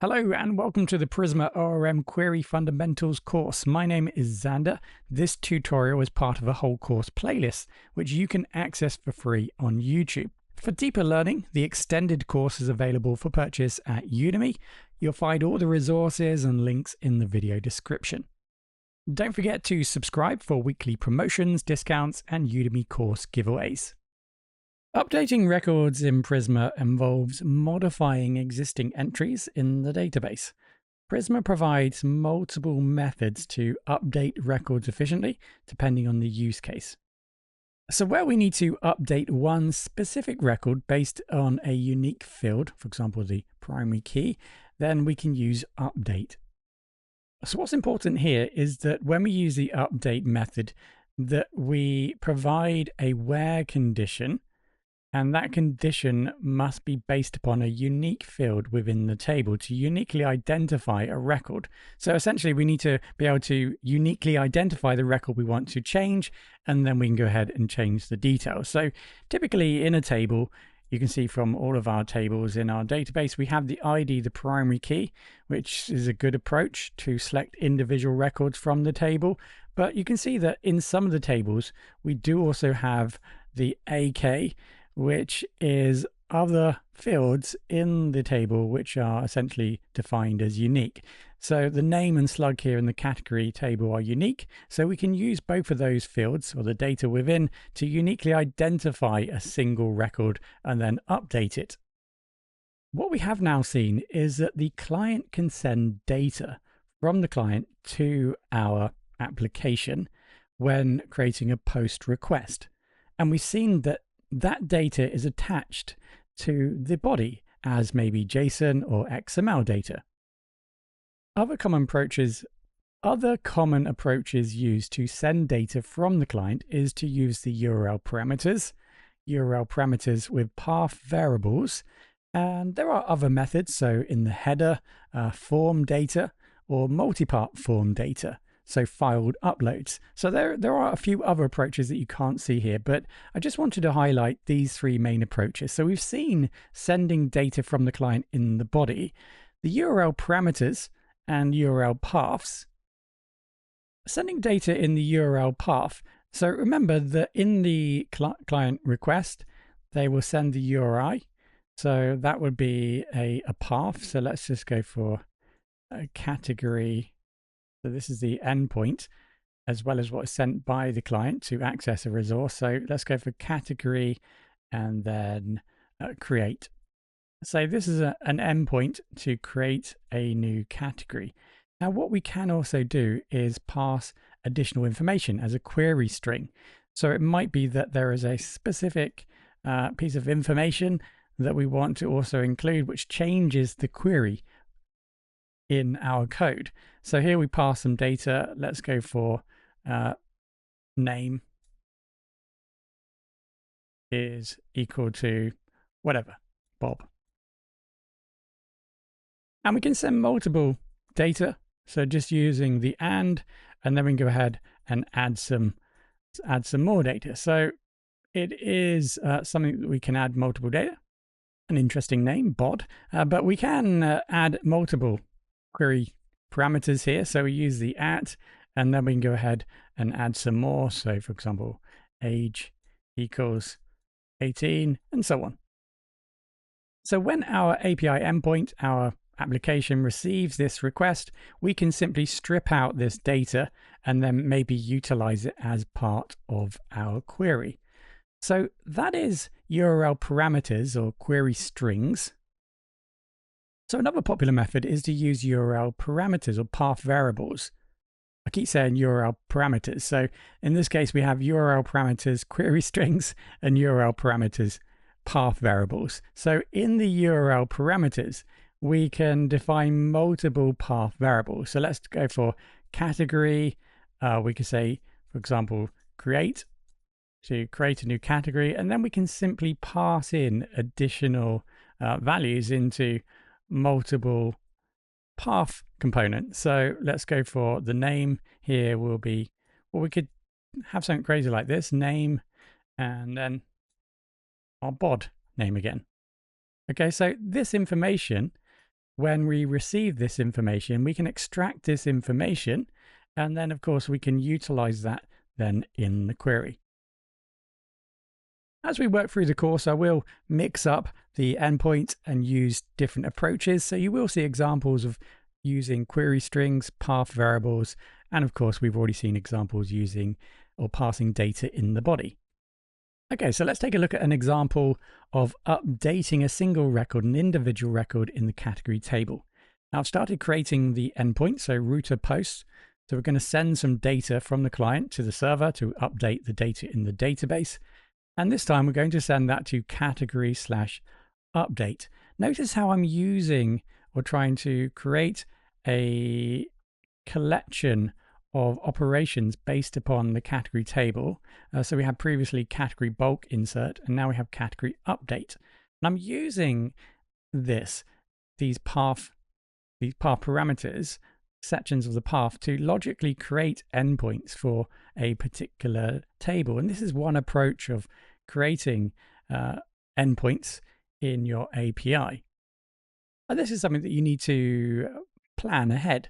Hello and welcome to the Prisma ORM Query Fundamentals course. My name is Xander. This tutorial is part of a whole course playlist, which you can access for free on YouTube. For deeper learning, the extended course is available for purchase at Udemy. You'll find all the resources and links in the video description. Don't forget to subscribe for weekly promotions, discounts, and Udemy course giveaways. Updating records in Prisma involves modifying existing entries in the database. Prisma provides multiple methods to update records efficiently, depending on the use case. So where we need to update one specific record based on a unique field, for example, the primary key, then we can use update. So what's important here is that when we use the update method, that we provide a where condition, and that condition must be based upon a unique field within the table to uniquely identify a record. So essentially, we need to be able to uniquely identify the record we want to change, and then we can go ahead and change the details. So typically in a table, you can see from all of our tables in our database, we have the ID, the primary key, which is a good approach to select individual records from the table. But you can see that in some of the tables, we do also have the AK, which is other fields in the table which are essentially defined as unique. So the name and slug here in the category table are unique, so we can use both of those fields or the data within to uniquely identify a single record and then update it. What we have now seen is that the client can send data from the client to our application when creating a post request. And we've seen that that data is attached to the body as maybe JSON or XML data. Other common approaches used to send data from the client is to use the URL parameters with path variables, and there are other methods, so in the header, form data or multi-part form data. So filed uploads. So there are a few other approaches that you can't see here, but I just wanted to highlight these three main approaches. So we've seen sending data from the client in the body, the URL parameters and URL paths. Sending data in the URL path. So remember that in the client request, they will send the URI. So that would be a path. So let's just go for a category. So this is the endpoint, as well as what is sent by the client to access a resource. So let's go for category and then create. So this is an endpoint to create a new category. Now what we can also do is pass additional information as a query string. So it might be that there is a specific piece of information that we want to also include, which changes the query in our code. So here we pass some data. Let's go for name is equal to whatever, Bob. And we can send multiple data. So just using the and then we can go ahead and add some more data. So it is something that we can add multiple data. An interesting name, bod, but we can add multiple query parameters here. So we use the @ and then we can go ahead and add some more. So for example, age equals 18 and so on. So when our API endpoint, our application receives this request, we can simply strip out this data and then maybe utilize it as part of our query. So that is URL parameters or query strings. So another popular method is to use URL parameters or path variables. I keep saying URL parameters. So in this case, we have URL parameters, query strings, and URL parameters, path variables. So in the URL parameters, we can define multiple path variables. So let's go for category. We could say, for example, create to create a new category, and then we can simply pass in additional values into multiple path components. So let's go for the name. Here will be, well, we could have something crazy like this, name, and then our bod name again. Okay, so this information when we receive this information, we can extract this information, and then of course we can utilize that then in the query. As we work through the course, I will mix up the endpoints and use different approaches. So you will see examples of using query strings, path variables, and of course, we've already seen examples using or passing data in the body. Okay, so let's take a look at an example of updating a single record, an individual record in the category table. Now I've started creating the endpoint, so router posts. So we're going to send some data from the client to the server to update the data in the database. And this time we're going to send that to category/update. Notice how I'm using or trying to create a collection of operations based upon the category table. So we had previously category bulk insert, and now we have category update. And I'm using these path parameters, sections of the path, to logically create endpoints for a particular table. And this is one approach of creating endpoints in your API. And this is something that you need to plan ahead,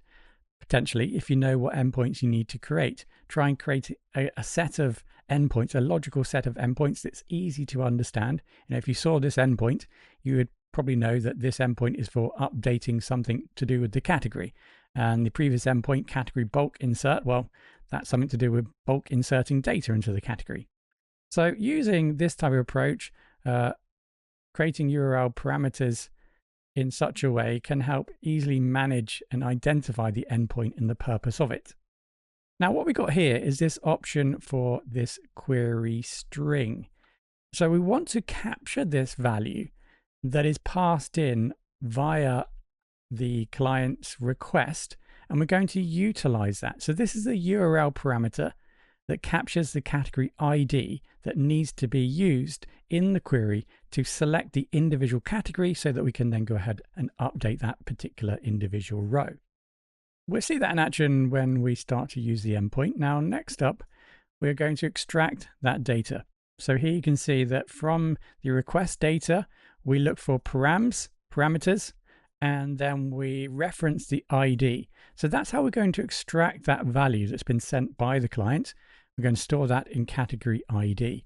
potentially, if you know what endpoints you need to create. Try and create a set of endpoints, a logical set of endpoints that's easy to understand. If you saw this endpoint, you would probably know that this endpoint is for updating something to do with the category. And the previous endpoint, category bulk insert, well, that's something to do with bulk inserting data into the category. So using this type of approach, creating URL parameters in such a way can help easily manage and identify the endpoint and the purpose of it. Now what we got here is this option for this query string. So we want to capture this value that is passed in via the client's request, and we're going to utilize that. So this is a URL parameter that captures the category ID that needs to be used in the query to select the individual category so that we can then go ahead and update that particular individual row. We'll see that in action when we start to use the endpoint. Now, next up, we're going to extract that data. So here you can see that from the request data, we look for parameters, and then we reference the ID. So that's how we're going to extract that value that's been sent by the client. We're going to store that in category ID.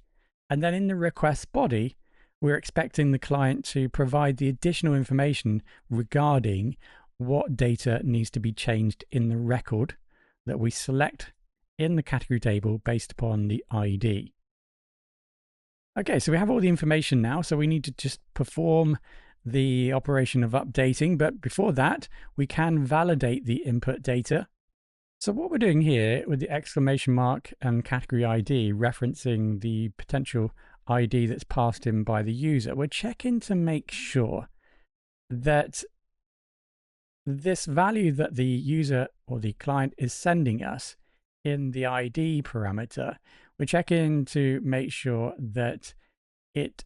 And then in the request body, we're expecting the client to provide the additional information regarding what data needs to be changed in the record that we select in the category table based upon the ID. Okay, so we have all the information now, so we need to just perform the operation of updating. But before that, we can validate the input data. So what we're doing here with the exclamation mark and category ID referencing the potential ID that's passed in by the user, we're checking to make sure that this value that the user or the client is sending us in the ID parameter, we're checking to make sure that it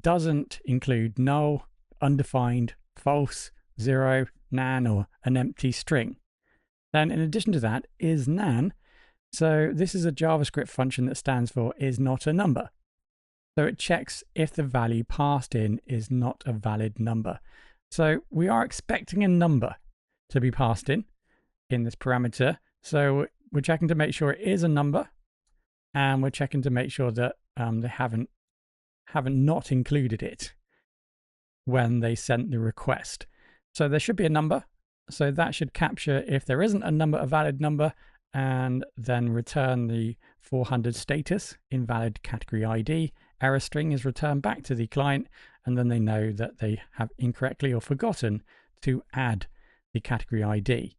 doesn't include null, undefined, false, zero, nan, or an empty string. Then in addition to that is nan. So this is a JavaScript function that stands for is not a number. So it checks if the value passed in is not a valid number. So we are expecting a number to be passed in this parameter. So we're checking to make sure it is a number, and we're checking to make sure that they haven't not included it when they sent the request. So there should be a number. So that should capture if there isn't a number, a valid number, and then return the 400 status, invalid category ID. Error string is returned back to the client, and then they know that they have incorrectly or forgotten to add the category ID.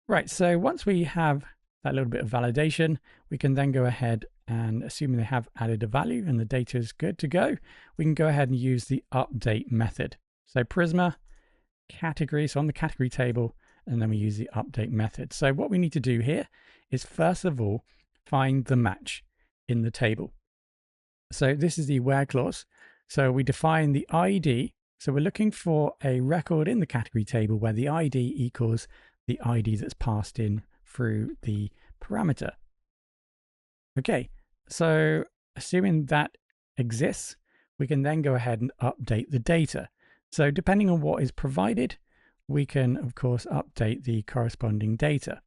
Right, so once we have that little bit of validation, we can then go ahead and, assuming they have added a value and the data is good to go, we can go ahead and use the update method. So Prisma category, so on the category table, and then we use the update method. So what we need to do here is first of all find the match in the table. So this is the where clause. So we define the ID. So we're looking for a record in the category table where the ID equals the ID that's passed in through the parameter. Okay, so assuming that exists, we can then go ahead and update the data. So depending on what is provided, we can, of course, update the corresponding data.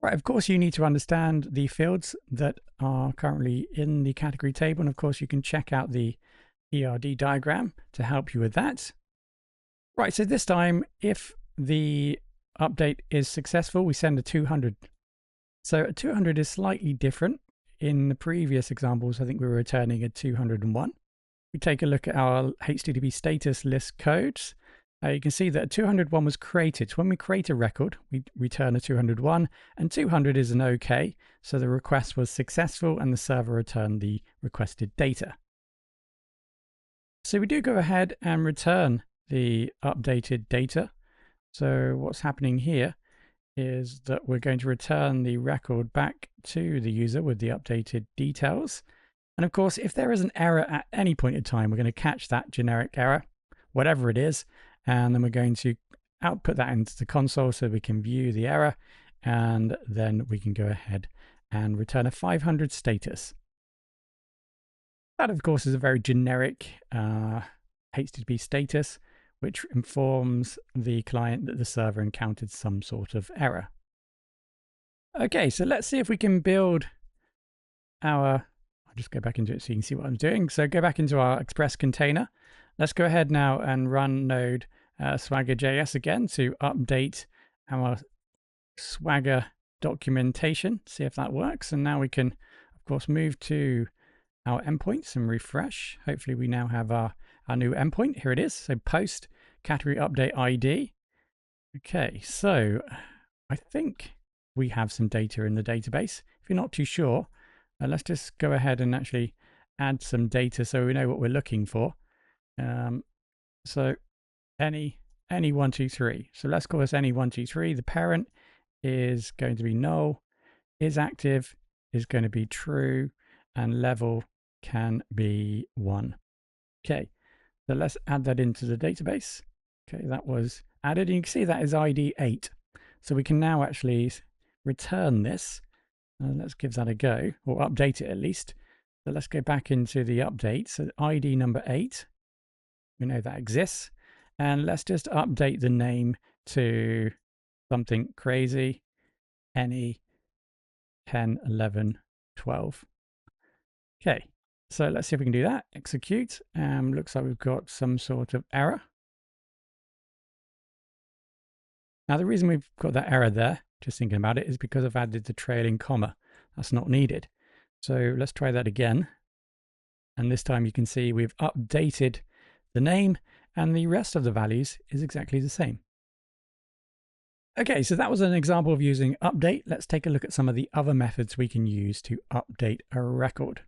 Right, of course, you need to understand the fields that are currently in the category table. And of course, you can check out the ERD diagram to help you with that. Right, so this time, if the update is successful, we send a 200. So a 200 is slightly different. In the previous examples, I think we were returning a 201. We take a look at our HTTP status list codes. You can see that a 201 was created. So when we create a record, we return a 201, and 200 is an OK. So the request was successful and the server returned the requested data. So we do go ahead and return the updated data. So what's happening here is that we're going to return the record back to the user with the updated details. And of course, if there is an error at any point in time, we're going to catch that generic error, whatever it is, and then we're going to output that into the console so we can view the error, and then we can go ahead and return a 500 status. That, of course, is a very generic HTTP status, which informs the client that the server encountered some sort of error. Okay, so let's see if we can build our, I'll just go back into it so you can see what I'm doing. So go back into our Express container. Let's go ahead now and run node swagger.js again to update our Swagger documentation, see if that works. And now we can, of course, move to our endpoints and refresh. Hopefully we now have our new endpoint. Here it is. So post category update ID. Okay, so I think we have some data in the database. If you're not too sure, let's just go ahead and actually add some data so we know what we're looking for. So any123. So let's call this any123. The parent is going to be null, is active is going to be true, and level can be 1. Okay, so let's add that into the database. Okay, that was added. And you can see that is ID 8. So we can now actually return this. Let's give that a go, or update it at least. So let's go back into the update. So ID number 8. We know that exists. And let's just update the name to something crazy. Any 10, 11, 12. Okay, so let's see if we can do that. Execute. Looks like we've got some sort of error. Now, the reason we've got that error there, just thinking about it, is because I've added the trailing comma. That's not needed. So let's try that again. And this time you can see we've updated the name, and the rest of the values is exactly the same. Okay, so that was an example of using update. Let's take a look at some of the other methods we can use to update a record.